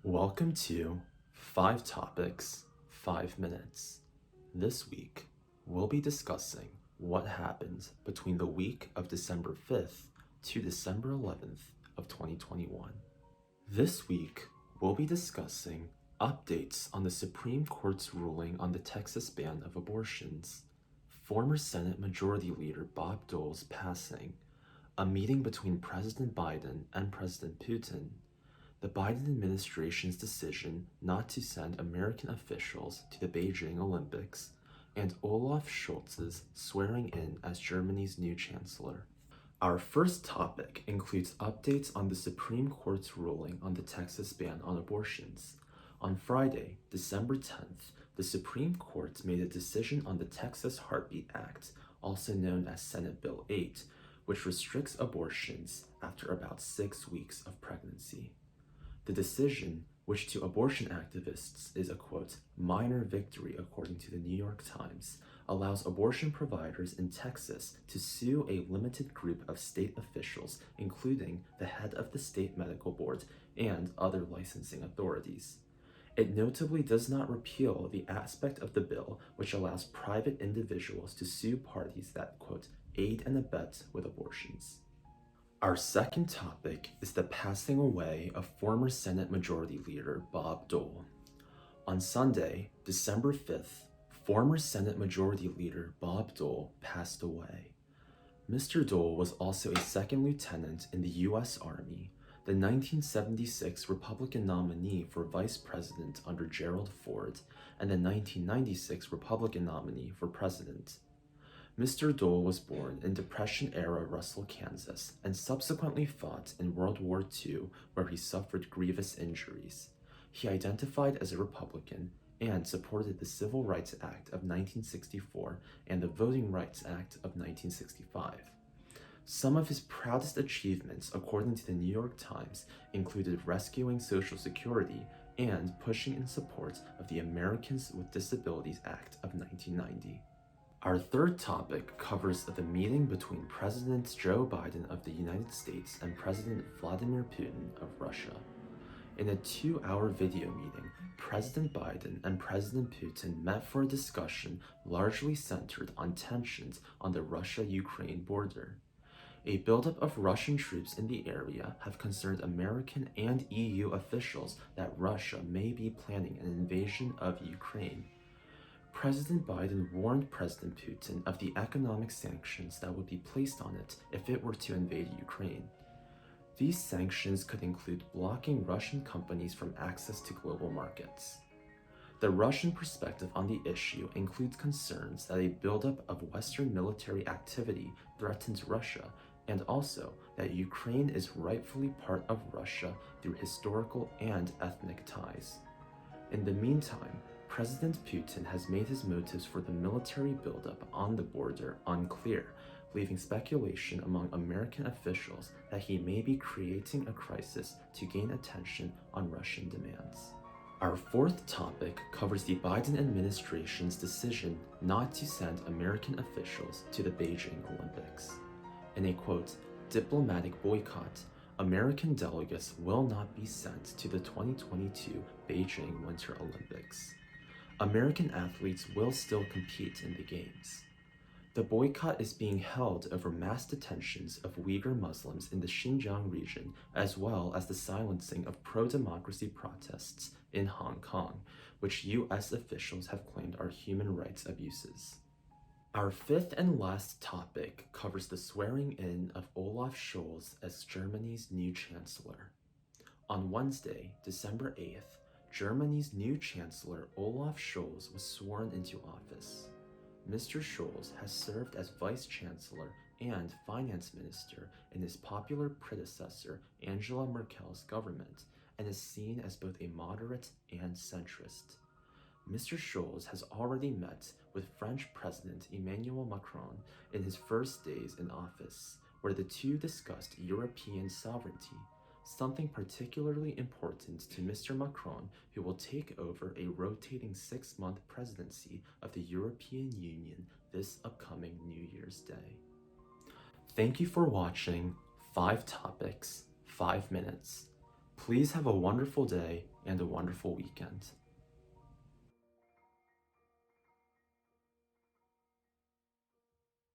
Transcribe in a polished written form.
Welcome to 5 Topics, 5 Minutes. This week, we'll be discussing what happened between the week of December 5th to December 11th of 2021. This week, we'll be discussing updates on the Supreme Court's ruling on the Texas ban of abortions, former Senate Majority Leader Bob Dole's passing, a meeting between President Biden and President Putin, the Biden administration's decision not to send American officials to the Beijing Olympics, and Olaf Scholz's swearing in as Germany's new Chancellor. Our first topic includes updates on the Supreme Court's ruling on the Texas ban on abortions. On Friday, December 10th, the Supreme Court made a decision on the Texas Heartbeat Act, also known as Senate Bill 8, which restricts abortions after about 6 weeks of pregnancy. The decision, which to abortion activists is a quote, minor victory according to the New York Times, allows abortion providers in Texas to sue a limited group of state officials, including the head of the state medical board and other licensing authorities. It notably does not repeal the aspect of the bill which allows private individuals to sue parties that, quote, aid and abet with abortions. Our second topic is the passing away of former Senate Majority Leader Bob Dole. On Sunday, December 5th, former Senate Majority Leader Bob Dole passed away. Mr. Dole was also a second lieutenant in the U.S. Army, the 1976 Republican nominee for vice president under Gerald Ford, and the 1996 Republican nominee for president. Mr. Dole was born in Depression-era Russell, Kansas, and subsequently fought in World War II, where he suffered grievous injuries. He identified as a Republican and supported the Civil Rights Act of 1964 and the Voting Rights Act of 1965. Some of his proudest achievements, according to the New York Times, included rescuing Social Security and pushing in support of the Americans with Disabilities Act of 1990. Our third topic covers the meeting between President Joe Biden of the United States and President Vladimir Putin of Russia. In a 2-hour video meeting, President Biden and President Putin met for a discussion largely centered on tensions on the Russia-Ukraine border. A buildup of Russian troops in the area have concerned American and EU officials that Russia may be planning an invasion of Ukraine. President Biden warned President Putin of the economic sanctions that would be placed on it if it were to invade Ukraine. These sanctions could include blocking Russian companies from access to global markets. The Russian perspective on the issue includes concerns that a buildup of Western military activity threatens Russia, and also that Ukraine is rightfully part of Russia through historical and ethnic ties. In the meantime, President Putin has made his motives for the military buildup on the border unclear, leaving speculation among American officials that he may be creating a crisis to gain attention on Russian demands. Our fourth topic covers the Biden administration's decision not to send American officials to the Beijing Olympics. In a quote, diplomatic boycott, American delegates will not be sent to the 2022 Beijing Winter Olympics. American athletes will still compete in the Games. The boycott is being held over mass detentions of Uyghur Muslims in the Xinjiang region, as well as the silencing of pro-democracy protests in Hong Kong, which U.S. officials have claimed are human rights abuses. Our fifth and last topic covers the swearing in of Olaf Scholz as Germany's new Chancellor. On Wednesday, December 8th, Germany's new Chancellor Olaf Scholz was sworn into office. Mr. Scholz has served as Vice Chancellor and Finance Minister in his popular predecessor Angela Merkel's government and is seen as both a moderate and centrist. Mr. Scholz has already met with French President Emmanuel Macron in his first days in office, where the two discussed European sovereignty, something particularly important to Mr. Macron, who will take over a rotating 6-month presidency of the European Union this upcoming New Year's Day. Thank you for watching 5 Topics, 5 Minutes. Please have a wonderful day and a wonderful weekend.